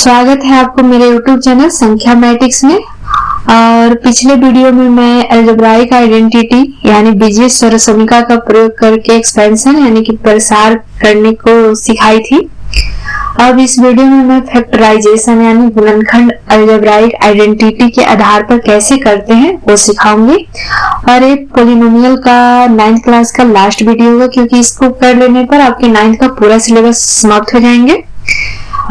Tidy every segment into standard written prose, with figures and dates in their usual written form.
स्वागत है आपको मेरे YouTube चैनल संख्या मैट्रिक्स में। और पिछले वीडियो में मैं अलजेब्राइक आइडेंटिटी यानी बीजीय सर्वसमीका का प्रयोग करके एक्सपेंशन यानी कि प्रसार करने को सिखाई थी। अब इस वीडियो में मैं फैक्टराइजेशन यानी गुणनखंड अलजेब्राइक आइडेंटिटी के आधार पर कैसे करते हैं वो सिखाऊंगी। और एक पॉलिनोमियल का 9th क्लास का लास्ट वीडियो होगा, क्योंकि इसको कर लेने पर आपके 9th का पूरा सिलेबस समाप्त हो जाएंगे।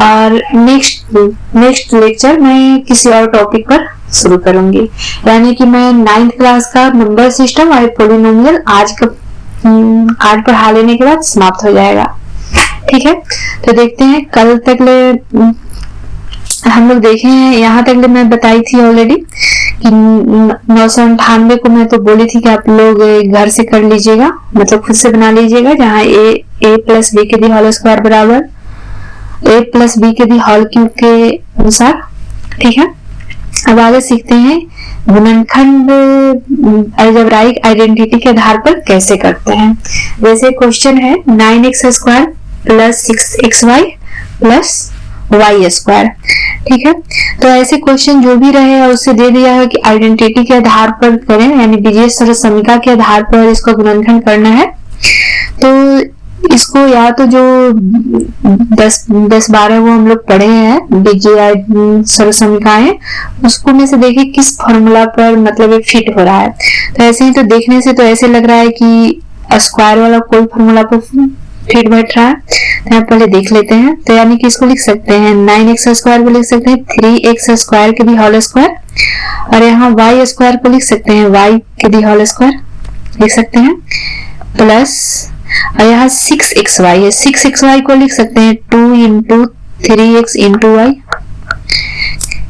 और नेक्स्ट लेक्चर मैं किसी और टॉपिक पर शुरू करूंगी, यानी कि मैं 9th क्लास का नंबर सिस्टम और पॉलिनोमियल आज पढ़ा लेने के बाद समाप्त हो जाएगा। ठीक है, तो देखते हैं। कल तक हम लोग देखे हैं, यहाँ तक मैं बताई थी ऑलरेडी कि 998 को मैं तो बोली थी कि आप लोग घर से कर लीजिएगा, मतलब खुद से बना लीजिएगा, जहाँ a प्लस बी के दी होल स्क्वायर बराबर a प्लस बी के दी होल क्यूब के अनुसार। ठीक है, अब आगे सीखते हैं गुणनखंड अलजेब्राइक आइडेंटिटी के आधार पर कैसे करते हैं। जैसे क्वेश्चन है 9x square plus 6xy plus y square. ठीक है, तो ऐसे क्वेश्चन जो भी रहे और उससे दे दिया है कि आइडेंटिटी के आधार पर करें, यानी बीजीय सर्वसमीका के आधार पर इसको गुणनखंड करना है। तो इसको या तो जो 10-12 वो हम लोग पढ़े हैं बीजीय सर्वसमीकाएं, उसको में से देखिए किस फॉर्मूला पर मतलब ये फिट हो रहा है। तो ऐसे ही तो देखने से तो ऐसे लग रहा है कि स्क्वायर वाला कोई फॉर्मूला पर फिट बैठ रहा है। तो यहाँ पहले देख लेते हैं। तो यानी कि इसको लिख सकते हैं 9x स्क्वायर को लिख सकते हैं 3x स्क्वायर के दी होल स्क्वायर, और यहाँ y स्क्वायर को लिख सकते हैं y के दी होल स्क्वायर लिख सकते हैं, प्लस और यहाँ 6xy है, 6xy को लिख सकते हैं 2 इंटू 3x इंटू y,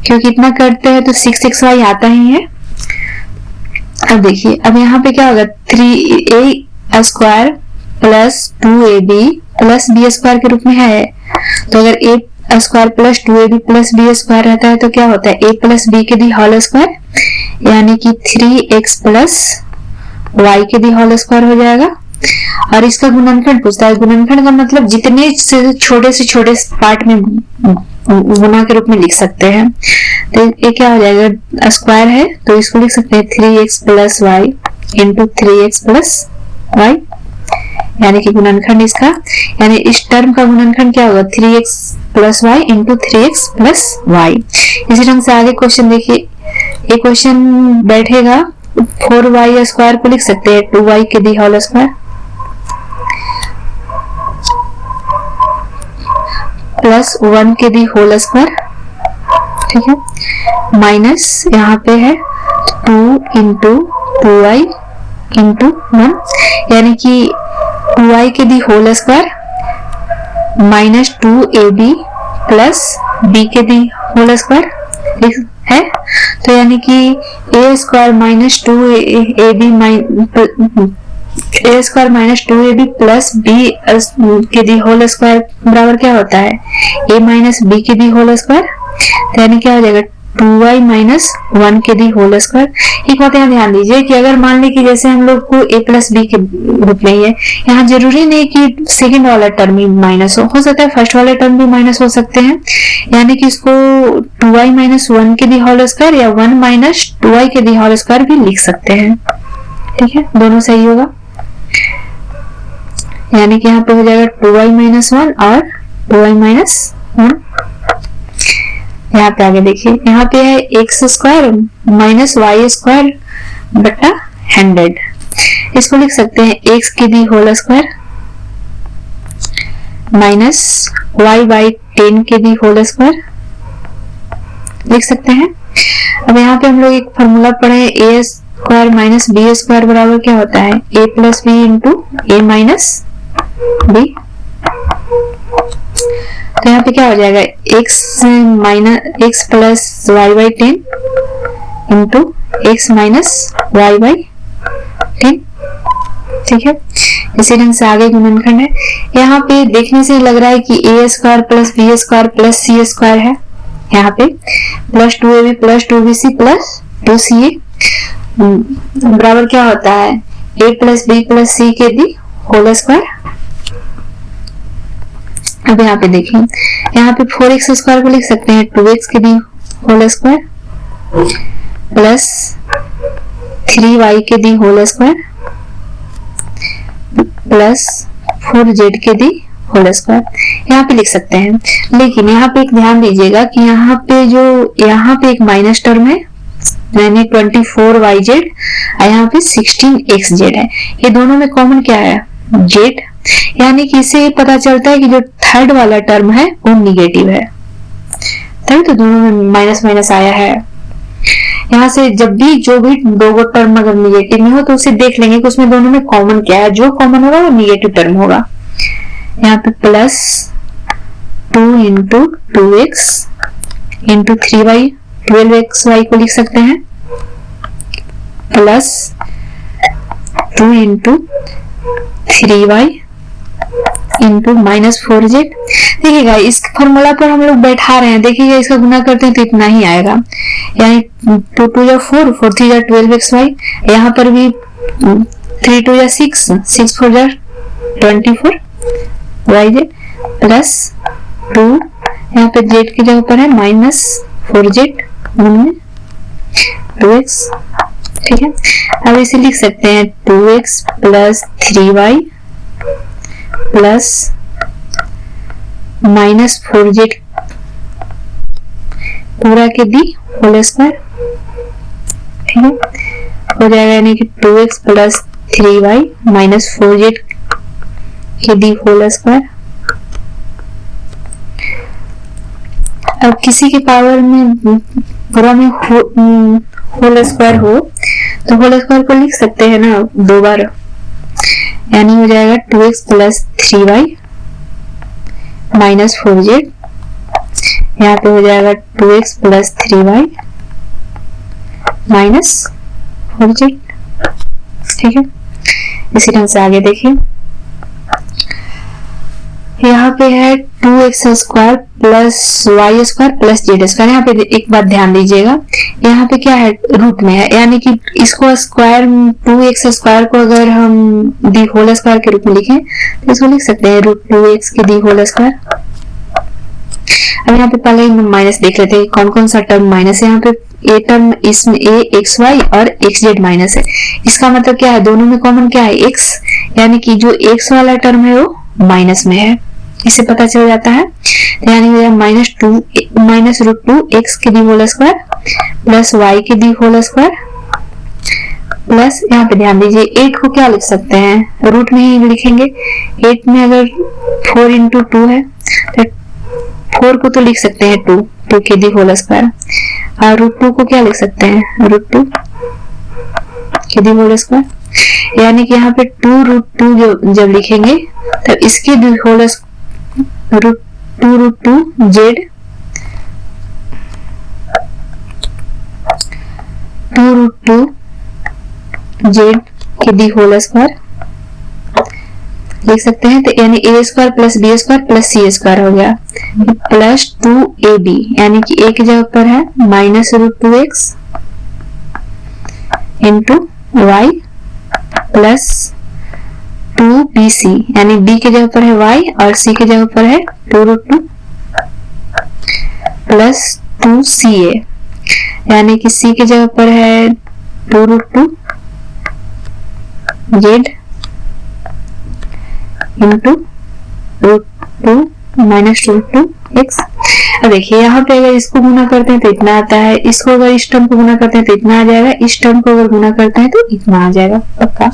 क्योंकि इतना करते हैं तो 6xy आता ही है। अब देखिए, अब यहाँ पे क्या होगा 3a square plus 2ab plus b square के रूप में है। तो अगर a square plus 2ab plus b square रहता है तो क्या होता है a प्लस b के दी होल स्क्वायर, यानी कि 3x प्लस y के दी होल स्क्वायर हो जाएगा। और इसका गुणनखंड पूछता है। गुणनखंड का मतलब जितने से छोटे पार्ट में गुना के रूप में लिख सकते हैं। तो ये क्या हो जाएगा, स्क्वायर है तो इसको लिख सकते हैं 3x plus y into 3x plus y, यानी कि गुणनखंड इसका, यानी इस टर्म का गुणनखंड क्या होगा 3x plus y into 3x plus y. इसी ढंग से आगे क्वेश्चन देखिए, ये क्वेश्चन बैठेगा 4y स्क्वायर को लिख सकते हैं 2y के दी होल स्क्वायर प्लस 1 के दी होल स्क्वायर। ठीक है, माइनस यहाँ पे है 2 इंटू 2y इंटू 1, यानी कि 2y के the whole square minus 2ab plus b के दी होल स्क्वायर है। तो यानी कि a square minus 2ab a square minus 2ab plus b के दी होल स्क्वायर बराबर क्या होता है a माइनस b के दी होल स्क्वायर। तो यानी क्या हो जाएगा 2y माइनस 1 के दी होल स्क्वायर। एक बात यहाँ ध्यान दीजिए कि अगर मान ली कि जैसे हम लोग को a प्लस बी के रूप में ही है, यहाँ जरूरी नहीं कि सेकंड वाला टर्म ही माइनस हो सकता है फर्स्ट वाले टर्म भी माइनस हो सकते हैं। यानी कि इसको 2y माइनस 1 के दी होल स्क्वायर या 1 माइनस 2y के दी होल स्क्वायर भी लिख सकते हैं। ठीक है, दोनों सही होगा। यानी कि यहाँ पे हो जाएगा 2y माइनस 1 और 2y माइनस 1। यहाँ पे आगे देखिए, यहाँ पे है x square minus y square बटा 100, इसको लिख सकते हैं x की the whole square minus y by 10 के दी होल स्क्वायर लिख सकते हैं। अब यहाँ पे हम लोग एक फॉर्मूला पढ़े a square minus b square बराबर क्या होता है a plus B into a minus b। तो यहाँ पे क्या हो जाएगा x minus x plus y by 10 into x minus y by 10। ठीक है, इसी ढंग से आगे गुणनखंड है। यहाँ पे देखने से लग रहा है कि a square plus b square plus c square है, यहाँ पे plus 2ab plus 2bc plus 2ca बराबर क्या होता है a plus b plus c के दी होल स्क्वायर। अब यहाँ पे देखिए, यहाँ पे 4x स्क्वायर को लिख सकते हैं 2x के the whole square plus 3y के the whole square plus 4z के दी होल स्क्वायर, यहाँ पे लिख सकते हैं। लेकिन यहाँ पे एक ध्यान दीजिएगा कि यहाँ पे एक माइनस टर्म है, यानी 24yz और यहाँ पे 16xz है। ये दोनों में कॉमन क्या है? z, यानी कि इससे पता चलता है कि जो थर्ड वाला टर्म है वो निगेटिव है, तभी तो दोनों में माइनस माइनस आया है। यहाँ से जब भी जो भी दो टर्म अगर निगेटिव में हो तो उसे देख लेंगे कि उसमें दोनों में कॉमन क्या है, जो कॉमन होगा वो निगेटिव टर्म होगा। यहाँ पे plus 2 into 2x into 3y 12xy को लिख सकते हैं plus 2 into 3y into minus 4z। देखिएगा इस फॉर्मूला पर हम लोग बैठा रहे हैं, देखिएगा इसका गुना करते हैं तो इतना ही आएगा, यानी 2 2 या 4 4 3 या 12xy, यहाँ पर भी 3 2 या 6 6 4 या 24 yz प्लस 2, यहाँ पे z की जगह पर है माइनस 4z उनमें 2x। ठीक है, अब इसे लिख सकते हैं 2x plus 3y plus minus 4z पूरा के दी होल स्क्वायर। ठीक है, हो जाएगा यानी कि 2x plus 3y minus 4z के दी होल स्क्वायर। अब किसी के पावर में पूरा में होल स्क्वायर हो तो होल स्क्वायर को लिख सकते हैं ना दो बार, यानी हो जाएगा 2x plus 3y minus 4z, यहाँ पे हो जाएगा 2x plus 3y minus 4z। ठीक है, इसी ढंग से आगे देखिए, यहाँ पे है 2x square plus y square plus z square. यहाँ पे एक बात ध्यान दीजिएगा, यहाँ पे क्या है? रूट में है, यानी कि इसको स्क्वायर 2x स्क्वायर को अगर हम दी होल स्क्वायर के रूप में लिखें तो इसको लिख सकते हैं रूट 2x के दी होल स्क्वायर। अब यहाँ पे पहले ही माइनस देख लेते हैं कौन कौन सा टर्म माइनस है। यहाँ पे ए टर्म, इसमें a xy और xz माइनस है, इसका मतलब क्या है? दोनों में कॉमन क्या है? x, यानी कि जो x वाला टर्म है वो माइनस में है, इससे पता चल जाता है। यानी माइनस रूट 2 x के the whole square plus y के दी होल स्क्वायर प्लस, यहाँ पे ध्यान दीजिए 8 को क्या लिख सकते हैं? रूट में ही लिखेंगे। 8 में अगर 4 इंटू 2 है तो 4 को तो लिख सकते हैं 2 के दी होल स्क्वायर, और रूट 2 को क्या लिख सकते हैं? रूट 2 के दी होल स्क्वायर, यानी कि यहाँ पे 2 रूट 2 जब लिखेंगे तब इसके the whole root 2 z 2 root 2 z के दी होल स्क्वायर लिख सकते हैं। तो यानी a square plus b square plus c square हो गया प्लस 2ab, यानी कि a की जगह पर है minus root 2x into y plus 2bc, यानी b की जगह पर है y और c की जगह पर है 2 रूट 2 प्लस 2ca, यानी कि c की जगह पर है 2 root 2 z into root 2 minus root 2 x। अब देखिए यहाँ पे अगर इसको गुना करते हैं तो इतना आता है, इसको अगर इस टर्म को गुना करते हैं तो इतना आ जाएगा, इस टर्म को अगर गुना करते हैं तो इतना आ जाएगा पक्का।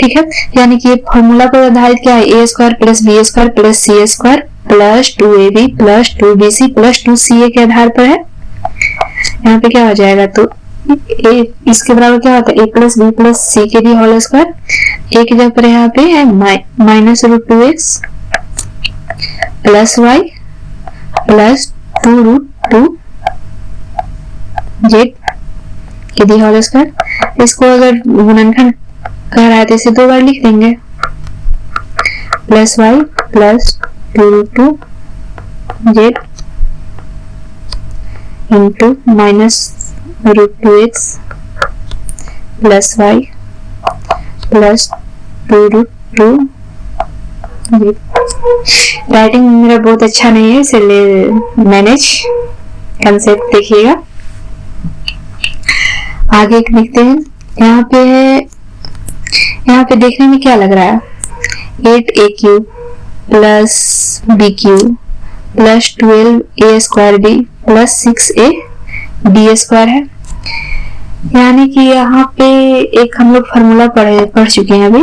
ठीक है, यानी कि ये फॉर्मूला पर आधारित क्या है? a square plus b square plus c square plus 2ab plus 2bc plus 2ca के आधार पर है। यहाँ पे क्या हो जाएगा? तो a इसके बराबर क्या होता है? a plus b plus c के दी होल स्क्वायर, a की जगह पर यहाँ पे है minus root 2x plus y plus 2 root 2 z के दी होल स्क्वायर। इसको अगर गुणनखंड कर रहा है तो इसे दो बार लिख देंगे, plus y plus 2 root 2 z into minus root 2x plus y plus 2 root 2 z। Writing मेरा बहुत अच्छा नहीं है, इसलिए मैनेज कंसेप्ट देखिएगा। आगे लिखते हैं। यहाँ पे देखने में क्या लग रहा है, 8a³ plus b³ plus 12a² plus 6ab² है। यानी कि यहाँ पे एक हम लोग फॉर्मूला पढ़ चुके हैं अभी,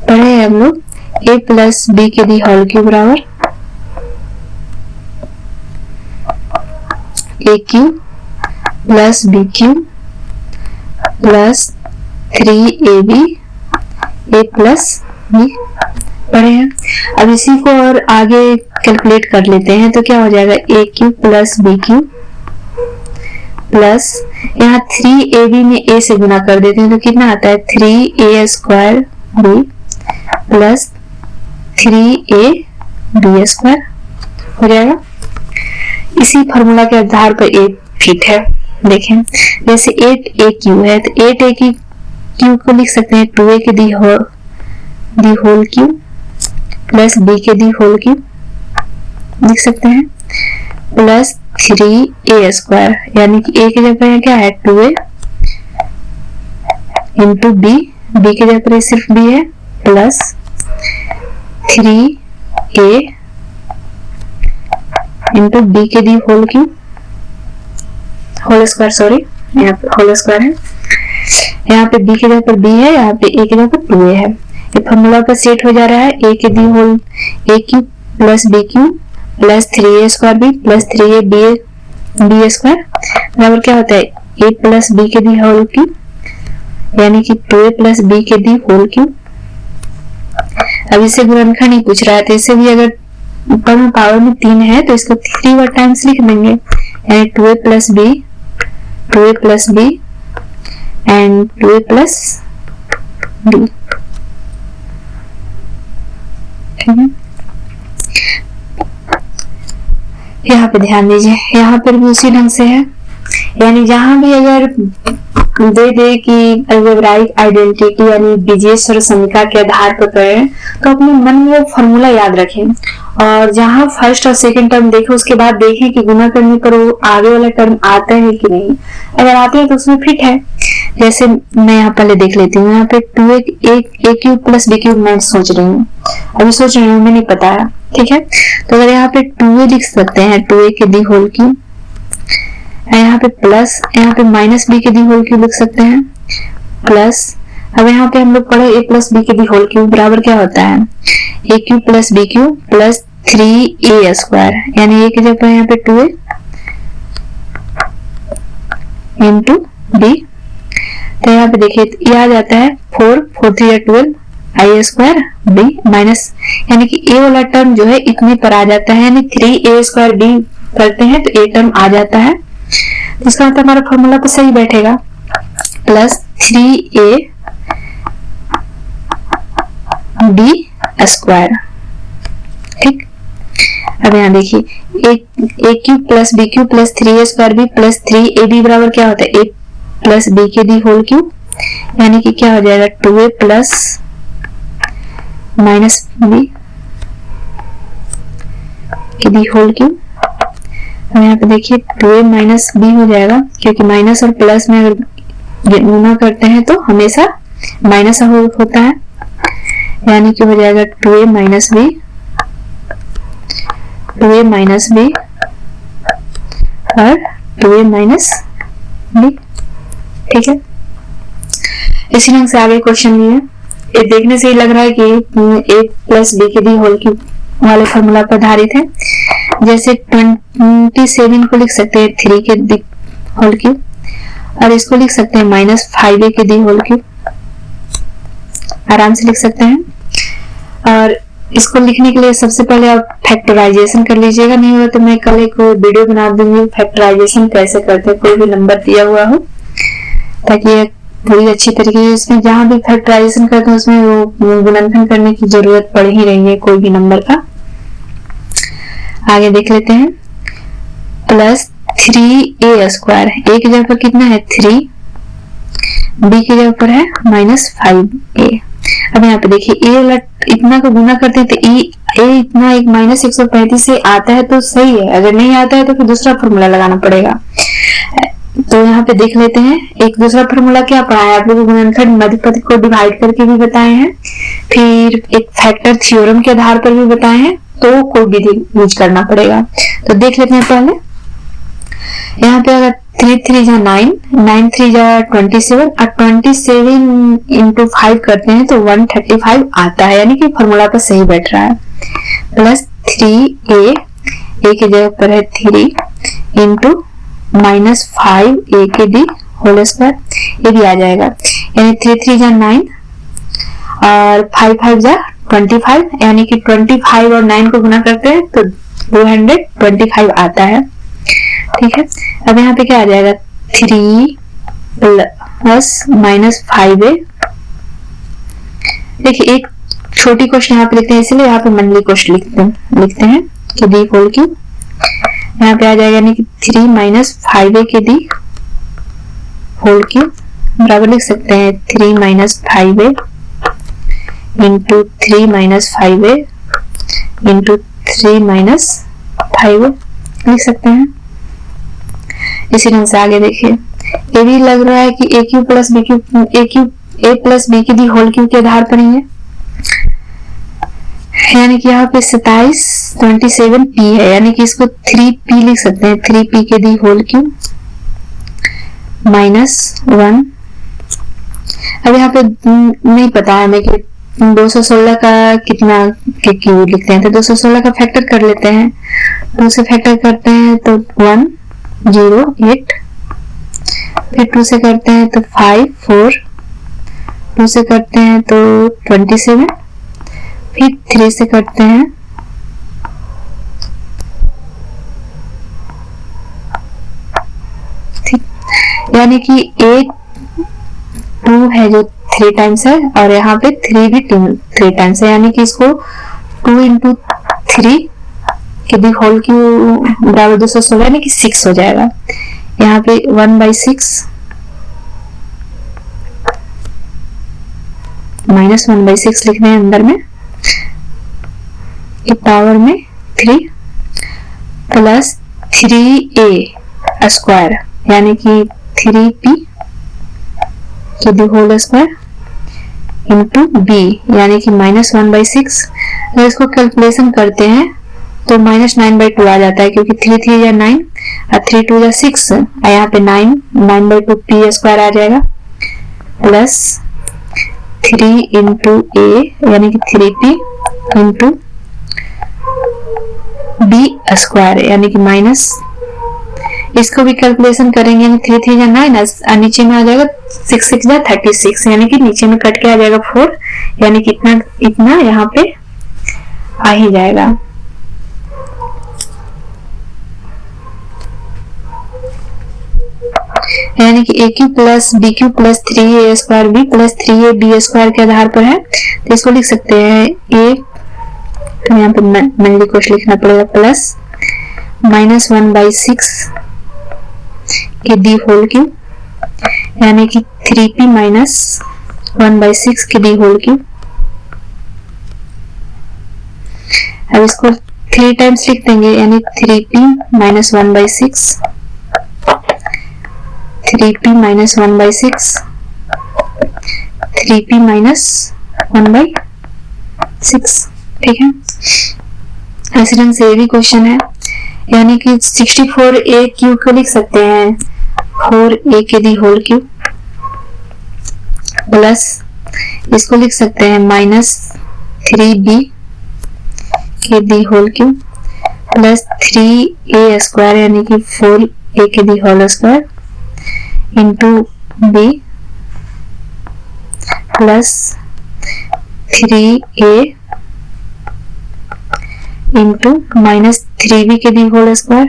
पढ़े हैं हम लोग a प्लस b के दी होल क्यूब बराबर a³ plus b³ plus 3ab a plus b पढ़े हैं। अब इसी को और आगे कैलकुलेट कर लेते हैं तो क्या हो जाएगा, a³ प्लस b³ प्लस यहाँ 3ab में a से गुना कर देते हैं तो कितना आता है, 3a² b प्लस 3ab² हो जाएगा। इसी फॉर्मूला के आधार पर a फिट है। देखें, जैसे 8a³ है तो 8a³ को लिख सकते हैं 2a के the whole cube plus b के दी होल क्यूब लिख सकते हैं प्लस 3a², यानी कि a की जगह क्या है 2a इंटू b की जगह सिर्फ b है प्लस 3a इंटू b के the whole cube whole square, sorry यहाँ पे होल स्क्वायर है, यहाँ पे b की जगह पर b है, यहाँ पे a की जगह पर 2a है। ये फॉर्मूला पर सेट हो जा रहा है, a के the whole a³ plus b³ plus 3a² b plus 3ab² बराबर क्या होता है, a प्लस b के दी होल क्यूब, यानी कि 2a प्लस b के दी होल क्यूब। अब इसे गुणनखंड नहीं पूछ रहा है, तो इसे भी अगर ऊपर में पावर में 3 है तो इसको 3 बार टाइम्स लिख देंगे, यानी 2a plus b and 2a plus b। यहाँ पे ध्यान दीजिए, यहाँ पर भी उसी ढंग से है, यानी जहां भी अगर दे कि अलजेब्राइक आइडेंटिटी यानी बीजीय समीकरण के आधार पर करें तो अपने मन में वो फॉर्मूला याद रखें, और जहां फर्स्ट और सेकंड टर्म देखें उसके बाद देखें कि गुना करने पर वो आगे वाला टर्म आता है कि नहीं। अगर आते हैं तो उसमें फिट है। जैसे मैं यहाँ पहले देख लेती हूँ, यहाँ पे 2a³ प्लस b³ मैं सोच रही हूँ, अभी सोच रही हूँ, हमें नहीं पता है, ठीक है। तो अगर यहाँ पे 2a लिख सकते हैं, 2a के दी होल क्यूब, यहाँ पे प्लस, यहाँ पे माइनस b के दी होल क्यूब लिख सकते हैं प्लस, अब यहाँ पे हम लोग पढ़े a प्लस b के दी होल क्यूब बराबर क्या होता है, a³ plus b³ plus 3a², यानी a की जगह यहाँ पे 2a इंटू b। तो यहाँ पे देखिए ये आ जाता है 4 3 12 a² b माइनस, यानी कि a वाला टर्म जो है इतने पर आ जाता है, यानी 3a² b करते हैं तो a टर्म आ जाता है, तो इसका मतलब हमारा फॉर्मूला तो सही बैठेगा, प्लस 3a b²। ठीक, अब यहाँ देखिए a³ plus b³ plus 3a² b plus 3ab बराबर क्या होता है, a प्लस b के दी होल क्यूब, यानी कि क्या हो जाएगा 2a प्लस माइनस b के दी होल क्यूब। अब यहाँ पे देखिए 2a माइनस b हो जाएगा, क्योंकि माइनस और प्लस में अगर गुना करते हैं तो हमेशा माइनस होता है, यानी कि हो जाएगा 2a माइनस b और 2a माइनस b। ठीक है, इसी ढंग से आगे क्वेश्चन लिए, ये देखने से ही लग रहा है कि a प्लस b के दी होल क्यूब वाले फॉर्मूला पर आधारित है। जैसे 27 को लिख सकते हैं 3 के दी होल क्यूब, और इसको लिख सकते हैं माइनस 5a के दी होल क्यूब, आराम से लिख सकते हैं। और इसको लिखने के लिए सबसे पहले आप फैक्टराइजेशन कर लीजिएगा, नहीं हुआ तो मैं कल एक वीडियो बना दूंगी फैक्टराइजेशन कैसे करते हैं, कोई भी नंबर दिया हुआ हो, ताकि पूरी अच्छी तरीके से इसमें जहां भी फैक्टराइजेशन करते हैं उसमें वो गुणनखंड करने की जरूरत पड़ ही रही है कोई भी नंबर का। आगे देख लेते हैं, प्लस 3a²। a की जगह पर कितना है 3, b की जगह पर है -5a। अब यहाँ पे देखिए a वाला इतना को गुना करते हैं तो a इतना एक -135 से आता है तो सही है, अगर नहीं आता है तो फिर दूसरा फॉर्मूला लगाना पड़ेगा। तो यहाँ पे देख लेते हैं, एक दूसरा फॉर्मूला क्या पढ़ाया आप लोगों को, गुणनखंड मध्यपद को डिवाइड करके भी बताए हैं, फिर एक फैक्टर थ्योरम के आधार पर भी बताए हैं, तो कोई विधि यूज करना पड़ेगा। तो देख लेते हैं पहले, यहाँ पे अगर 3 3 जा 9, 9 3 जा 27 और 27 इंटू 5 करते हैं तो 135 आता है, यानी कि फॉर्मूला पर सही बैठ रहा है। प्लस 3a, a की जगह पर है 3 इंटू -5a के डी होल स्क्वायर, ये भी आ जाएगा, यानी 3 3 जा 9 और 5 5 जा 25, यानी कि 25 और 9 को गुना करते हैं तो 225 आता है। ठीक है, अब यहाँ पे क्या आ जाएगा 3 प्लस -5a। देखिए एक छोटी क्वेश्चन यहाँ पे लिखते हैं, इसलिए यहाँ पे मंडली क्वेश्चन लिखते हैं कि डी होल क्यूब, यहाँ पे आ जाएगा यानी कि 3 -5a के डी होल क्यूब बराबर लिख सकते हैं 3 -5a into 3 -5a into 3 -5a लिख सकते हैं। इसी ढंग से आगे देखिए, ये भी लग रहा है कि a cube plus b cube, a plus b की दी होल क्यूब के आधार पर ही है, यानी कि यहाँ पे 27p है, यानी कि इसको 3p लिख सकते हैं, 3p के दी होल क्यूब -1। अब यहाँ पे नहीं पता है हमें कि 216 का कितना के क्यूब लिखते हैं, तो 216 का फैक्टर कर लेते हैं, 2 से फैक्टर करते हैं तो 108, फिर 2 से करते हैं तो 5 4, 2 से करते हैं तो 27, फिर 3 से करते हैं ठीक, यानी कि 2 है जो 3 टाइम्स है और यहाँ पे 3 भी 3 टाइम्स है, यानी कि इसको 2 इंटू 3 के दी होल क्यूब बराबर 216, यानी कि 6 हो जाएगा। यहाँ पे 1/6 -1/6 लिख रहे हैं अंदर में, पावर में 3 प्लस 3a² यानी कि 3p के the whole square into b यानी कि -1/6। अगर इसको कैलकुलेशन करते हैं तो -9/2 आ जाता है, क्योंकि 3 3 या 9 और 3 2 या 6 और यहाँ पे 9/2 p² आ जाएगा, प्लस 3 इंटू a यानी कि 3p इंटू b² यानी कि माइनस, इसको भी कैलकुलेशन करेंगे, यानी 3 3 या 9 और नीचे में आ जाएगा 6 6 या 36, यानी कि नीचे में कट के आ जाएगा 4, यानी कि इतना यहाँ पे आ ही जाएगा। यानी कि a cube plus b cube plus 3a² b plus 3ab² के आधार पर है, तो इसको लिख सकते हैं a, तो यहाँ पे मंडली क्वेश्चन लिखना पड़ेगा, प्लस -1/6 के डी होल क्यूब यानी कि 3p -1/6 के डी होल क्यूब। अब इसको 3 टाइम्स लिख देंगे, यानी 3p -1/6 3p -1/6 3p -1/6। ठीक है, ऐसे ढंग से ये भी क्वेश्चन है, यानी कि 64a क्यूब को लिख सकते हैं 4a के दी होल क्यूब, प्लस इसको लिख सकते हैं -3b के the whole cube plus 3a² यानी कि 4a के the whole square into b plus 3a into -3b के दी होल स्क्वायर।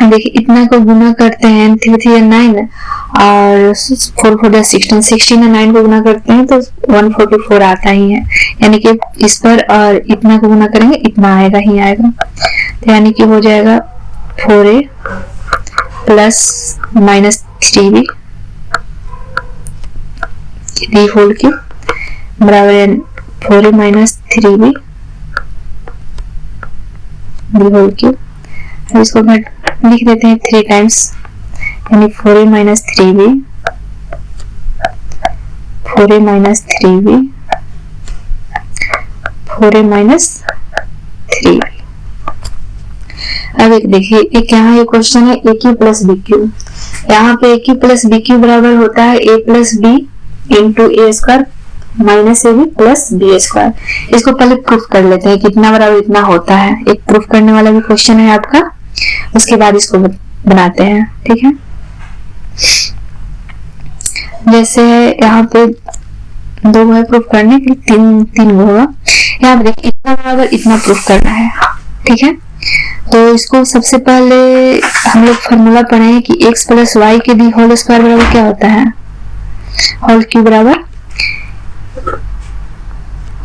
देखिए इतना को गुना करते हैं 3 3 9 और 4 4 16, 16 और 9 को गुना करते हैं तो 144 आता ही है, यानी कि इस पर और इतना को गुना करेंगे इतना आएगा ही आएगा। तो यानी कि हो जाएगा 4a plus minus 3b the whole cube बराबर 4a minus 3b the whole cube. अब इसको लिख देते हैं 3 टाइम्स, यानी 4a minus 3b 4a minus 3b 4a minus 3b। अब एक देखिए, एक यहाँ ये क्वेश्चन है A cube plus B cube. यहाँ पे A cube plus B cube बराबर होता है A plus B into A square minus A B plus B square. इसको पहले प्रूफ कर लेते हैं कितना बराबर इतना होता है। एक प्रूफ करने वाला भी क्वेश्चन है आपका, उसके बाद इसको बनाते हैं, ठीक है। जैसे यहाँ पे 2 है प्रूफ करने के लिए, 3 होगा। यहाँ पे देखिए इतना बराबर इतना प्रूफ करना है, ठीक है। तो इसको सबसे पहले हम लोग फॉर्मूला पढ़े हैं कि x प्लस वाई के दी होल स्क्वायर बराबर क्या होता है, होल क्यूब बराबर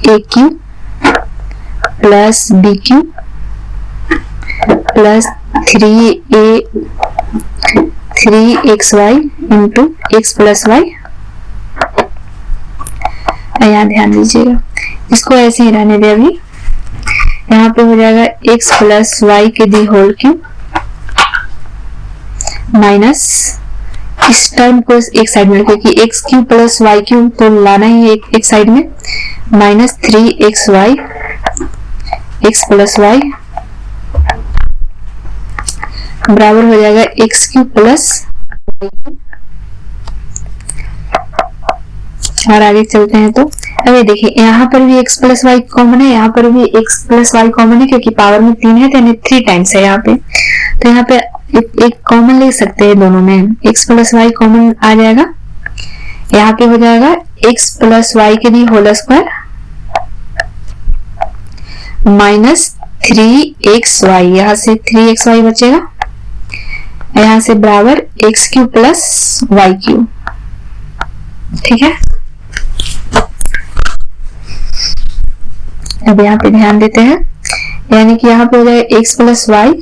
A cube plus B cube plus 3xy into X plus Y. यहाँ ध्यान दीजिएगा, इसको ऐसे ही रहने दे। अभी यहाँ पे हो जाएगा x प्लस वाई के दी होल क्यूब माइनस इस टर्म को एक साइड में, क्योंकि x cube plus y cube तो लाना ही है एक साइड में, minus 3xy x plus Y बराबर हो जाएगा x cube plus y cube. और आगे चलते हैं तो अब ये देखिए यहाँ पर भी x प्लस वाई कॉमन है, यहाँ पर भी x प्लस वाई कॉमन है, क्योंकि पावर में 3 है तो यानी 3 टाइम्स है यहाँ पे। तो यहाँ पे एक कॉमन ले सकते हैं दोनों में, x प्लस वाई कॉमन आ जाएगा। यहाँ पे हो जाएगा x प्लस वाई के the whole square minus 3xy, यहाँ से 3xy बचेगा, यहाँ से बराबर x cube plus y cube, ठीक है। अब यहाँ पे ध्यान देते हैं, यानी कि यहाँ पे हो जाएगा x प्लस वाई।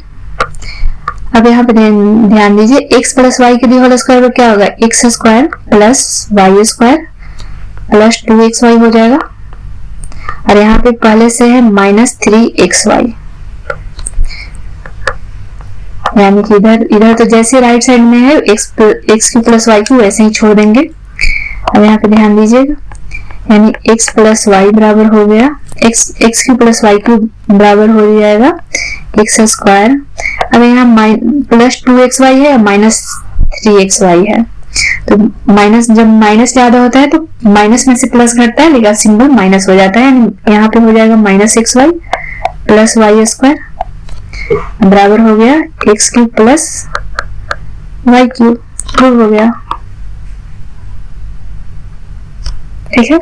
अब यहाँ पे ध्यान दीजिए, x प्लस वाई के दी होल स्क्वायर क्या होगा, x square plus y square plus 2xy हो जाएगा। और यहाँ पे पहले से है माइनस 3xy, यानी कि इधर तो जैसे राइट साइड में है x cube plus y cube वैसे ही छोड़ देंगे। अब यहाँ पे ध्यान दीजिएगा, यानी x प्लस वाई बराबर हो गया x cube plus y cube बराबर हो जाएगा एक्स स्क्वायर। अब यहाँ प्लस 2xy है, माइनस 3xy है, तो माइनस जब माइनस ज्यादा होता है तो माइनस में से प्लस घटता है, लेकिन सिंबल माइनस हो जाता है। यहाँ पे हो जाएगा minus xy plus y square बराबर हो गया x cube plus y cube, prove हो गया, ठीक है।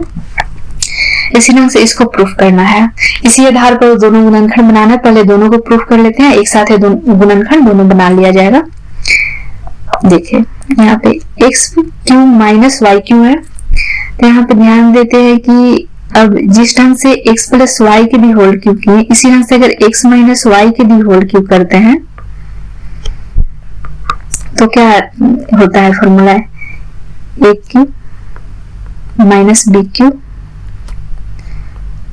इसी ढंग से इसको प्रूफ करना है। इसी आधार पर दोनों गुणनखंड बनाना है, पहले दोनों को प्रूफ कर लेते हैं, एक साथ गुणनखंड दोनों बना लिया जाएगा। देखिए यहाँ पे x cube minus y cube है, तो यहाँ पे ध्यान देते हैं कि अब जिस ढंग से x प्लस वाई के भी होल क्यूब किए, इसी ढंग से अगर x माइनस वाई के भी होल क्यूब करते हैं तो क्या होता है, फॉर्मूला है a cube minus B cube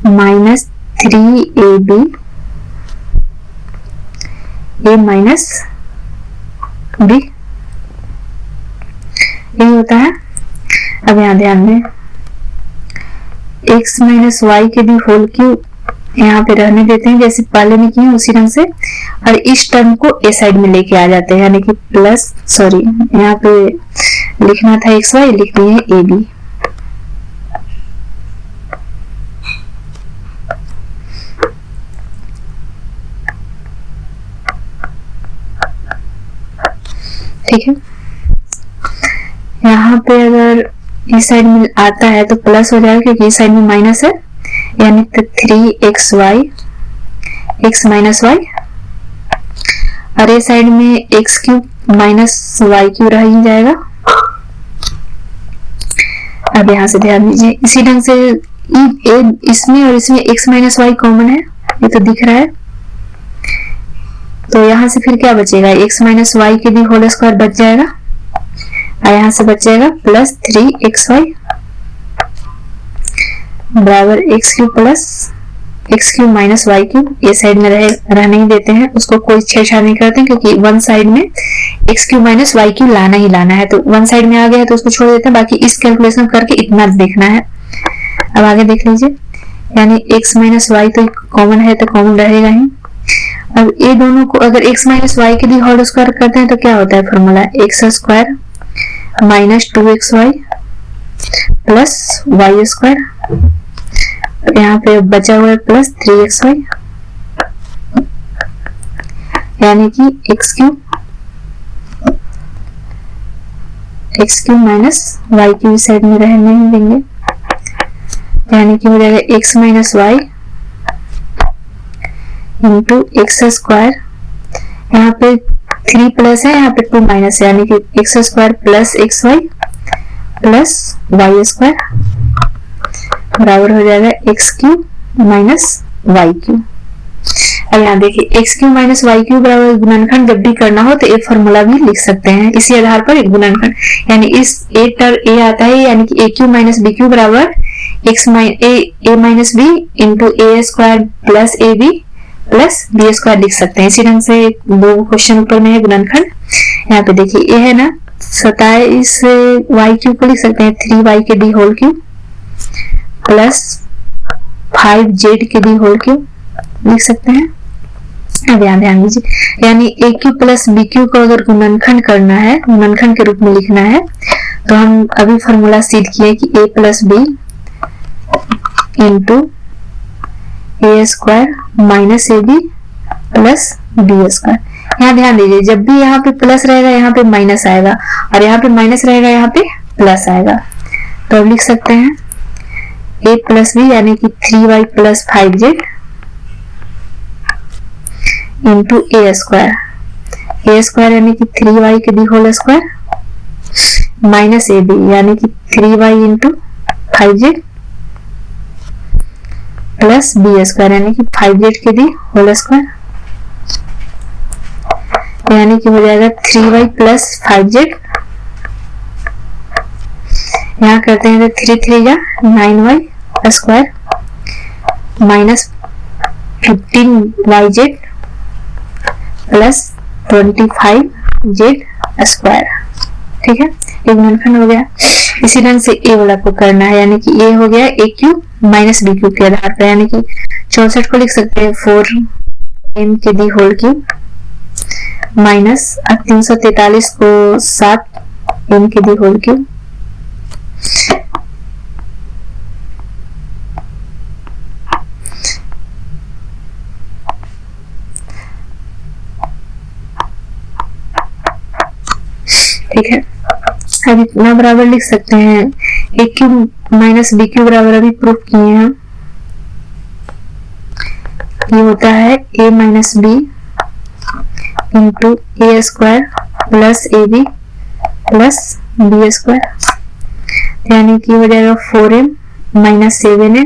minus 3ab a minus b, यही होता है। अब यहाँ ध्यान दें, x माइनस वाई के भी होल क्यूब यहाँ पे रहने देते हैं जैसे पहले में किए उसी ढंग से, और इस टर्म को ए साइड में लेके आ जाते हैं, यानी कि प्लस सॉरी यहाँ पे लिखना था एक्स वाई, लिख दिए ए बी। ठीक है, यहाँ पे अगर इस साइड में आता है तो प्लस हो जाएगा, क्योंकि इस साइड में माइनस है, यानी तो 3xy x माइनस वाई, और इस साइड में x cube minus y cube रह ही जाएगा, अब यहाँ से ध्यान दीजिए, इसी ढंग से इसमें और इसमें x माइनस वाई कॉमन है, ये तो दिख रहा है। तो यहाँ से फिर क्या बचेगा, x माइनस वाई के भी होल स्क्वायर बच जाएगा, और यहाँ से बच जाएगा प्लस 3xy बराबर x cube plus x cube minus y cube. ये साइड में रहने ही देते हैं, उसको कोई छेड़छाड़ नहीं करते हैं, क्योंकि वन साइड में x cube minus y cube लाना ही लाना है। तो वन साइड में आ गया है तो उसको छोड़ देते हैं, बाकी इस कैलकुलेशन करके इतना देखना है। अब आगे देख लीजिए, यानी x माइनस वाई तो कॉमन है तो कॉमन रहेगा ही। अब ये दोनों को अगर x माइनस वाई के भी होल स्क्वायर करते हैं तो क्या होता है formula, x square minus 2xy plus y square, यहाँ पे बचा हुआ है प्लस 3xy, यानी कि x cube minus y cube side में रहने नहीं देंगे, यानी कि हो जाएगा x minus y into x square, यहाँ पे 3 प्लस है, यहाँ पे 2 माइनस है, यानी कि x square plus x y plus y square बराबर हो जाएगा x cube minus y cube. अब यहाँ देखिए x cube minus y cube बराबर गुणनखंड जब भी करना हो तो एक फॉर्मूला भी लिख सकते हैं, इसी आधार पर एक गुणनखंड, यानी इस ए आता है, यानी कि A cube minus B cube बराबर A minus B into A square plus A B plus B square लिख सकते हैं। इसी ढंग से 2 क्वेश्चन ऊपर में है गुणनखंड। यहाँ पे देखिए ये है ना 27 वाई क्यूब को लिख सकते हैं 3y के D whole cube plus 5z के डी होल क्यूब लिख सकते हैं। अब यहाँ ध्यान दीजिए, यानी ए क्यूब प्लस बी क्यूब को अगर गुणनखंड करना है, गुणनखंड के रूप में लिखना है, तो हम अभी फॉर्मूला सिद्ध किए कि a plus B into A square minus A B plus B square. यहाँ ध्यान दीजिए, जब भी यहाँ पे प्लस रहेगा यहाँ पे माइनस आएगा, और यहाँ पे माइनस रहेगा यहाँ पे प्लस आएगा। तो अब लिख सकते हैं a प्लस बी यानी कि 3y plus 5z into A square यानी कि 3y के बी whole square minus A B यानी कि 3y into 5z plus B square यानी कि 5z के दी होल स्क्वायर, यानी कि हो जाएगा 3y प्लस 5z। यहाँ करते हैं तो 3 3 जा 9y square minus 15yz plus 25z square. ठीक है, एक गुणनखंड हो गया। इसी ढंग से ए वाला को करना है, यानी कि ए हो गया ए क्यूब माइनस बी क्यूब के आधार पर, यानी कि 64 को लिख सकते हैं 4m के दी होल क्यूब माइनस 343 को 7m के दी होल क्यूब ठीक है। अब इतना बराबर लिख सकते हैं A cube minus B cube बराबर अभी प्रूफ किए हैं, ये होता है A minus B into A square plus A B plus B square, यानी कि हो जाएगा 4m माइनस 7n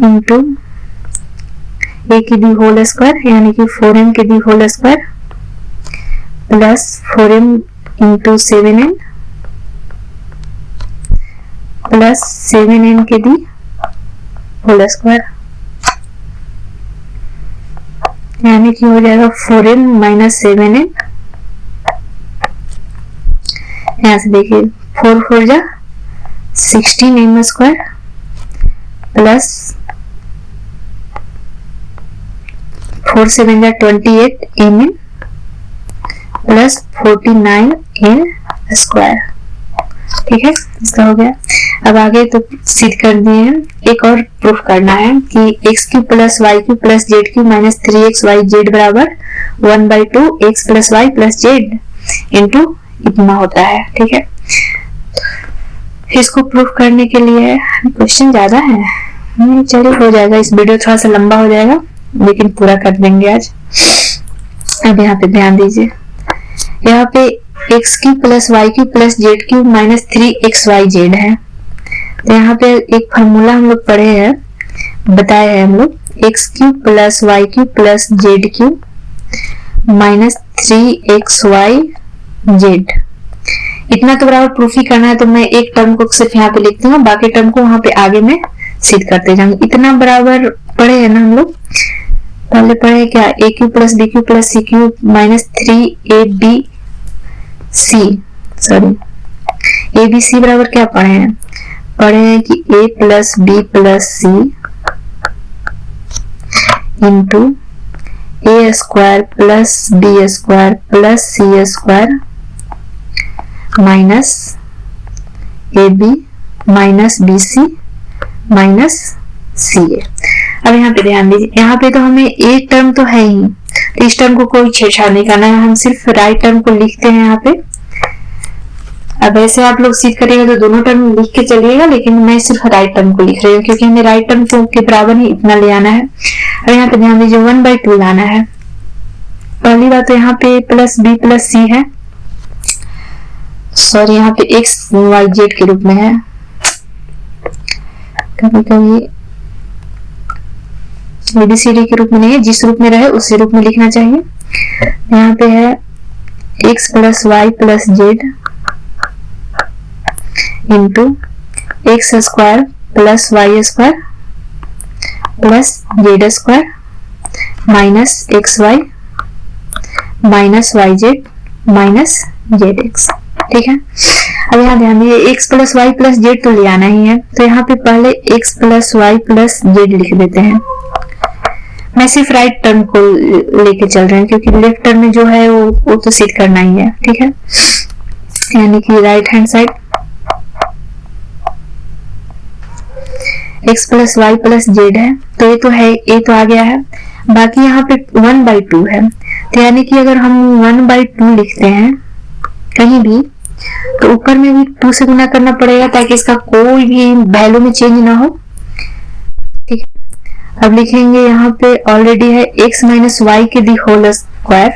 इंटू ए की दी होल स्क्वायर यानी कि 4m की the whole square plus 4m into 7n plus 7n के दी होल स्क्वायर, यानी कि हो जाएगा 4m माइनस 7n। यहाँ से देखिए 4 4 जा 16m स्क्वायर प्लस 4 7 जा 28m प्लस 49n स्क्वायर। ठीक है, इसका हो गया। अब आगे तो सिद्ध कर दिए हैं, एक और प्रूफ करना है कि x cube plus y cube plus z cube minus 3xyz बराबर 1/2 x plus Y plus Z into इतना होता है। ठीक है, इसको प्रूफ करने के लिए क्वेश्चन ज्यादा है, चलिए हो जाएगा, इस वीडियो थोड़ा सा लंबा हो जाएगा लेकिन पूरा कर देंगे आज। अब यहाँ पे ध्यान दीजिए, यहाँ पे x cube plus y cube plus z cube minus 3xyz है। तो यहाँ पे एक फॉर्मूला हम लोग पढ़े हैं, बताए हैं हम लोग, x cube plus y cube plus z cube minus 3xyz। इतना तो बराबर प्रूफ ही करना है, तो मैं एक टर्म को सिर्फ यहाँ पे लिखती हूँ, बाकी टर्म को वहां पे आगे में सिद्ध करते जाएंगे। इतना बराबर पढ़े है ना हम लोग, पहले पढ़े क्या, A cube plus B cube plus C cube minus 3abc, sorry abc बराबर क्या पढ़े हैं, पढ़े हैं कि a plus B plus C into A square plus B square plus C square minus A B minus B C minus C A. अब यहाँ पे ध्यान दीजिए, यहाँ पे तो हमें एक टर्म तो है ही, तो इस टर्म को कोई छेड़छाड़ नहीं करना है, हम सिर्फ राइट टर्म को लिखते हैं यहाँ पे। अब ऐसे आप लोग सीख करिएगा तो दोनों टर्म लिख के चलिएगा, लेकिन मैं सिर्फ राइट टर्म को लिख रही हूँ क्योंकि हमें राइट टर्म के बराबर ही इतना ले आना है। अब यहाँ पे ध्यान दीजिए 1/2 लाना है। पहली बात तो यहाँ पे प्लस बी प्लस सी है, सॉरी यहाँ पे एक्स वाई जेड के रूप में है, कभी कभी ABCD के रूप में नहीं है, जिस रूप में रहे उसी रूप में लिखना चाहिए। यहाँ पे है x plus Y plus Z into x square plus y square plus z square minus x y minus y z minus z x. ठीक है, अब यहाँ ध्यान दीजिए x plus Y plus z तो ले आना ही है, तो यहाँ पे पहले x plus Y plus z लिख देते हैं। मैं सिर्फ राइट टर्म को लेके चल रहे हैं क्योंकि लेफ्ट टर्म में जो है वो तो सिद्ध करना ही है। ठीक है, यानी कि right hand side x plus Y plus z है, तो ये तो है, ये तो आ गया है। बाकी यहाँ पे 1/2 है, तो यानी कि अगर हम 1/2 लिखते हैं कहीं भी तो ऊपर में भी 2 से गुना करना पड़ेगा ताकि इसका कोई भी वैल्यू में चेंज ना हो। ठीक है, अब लिखेंगे यहाँ पे ऑलरेडी है x माइनस वाई के दी होल स्क्वायर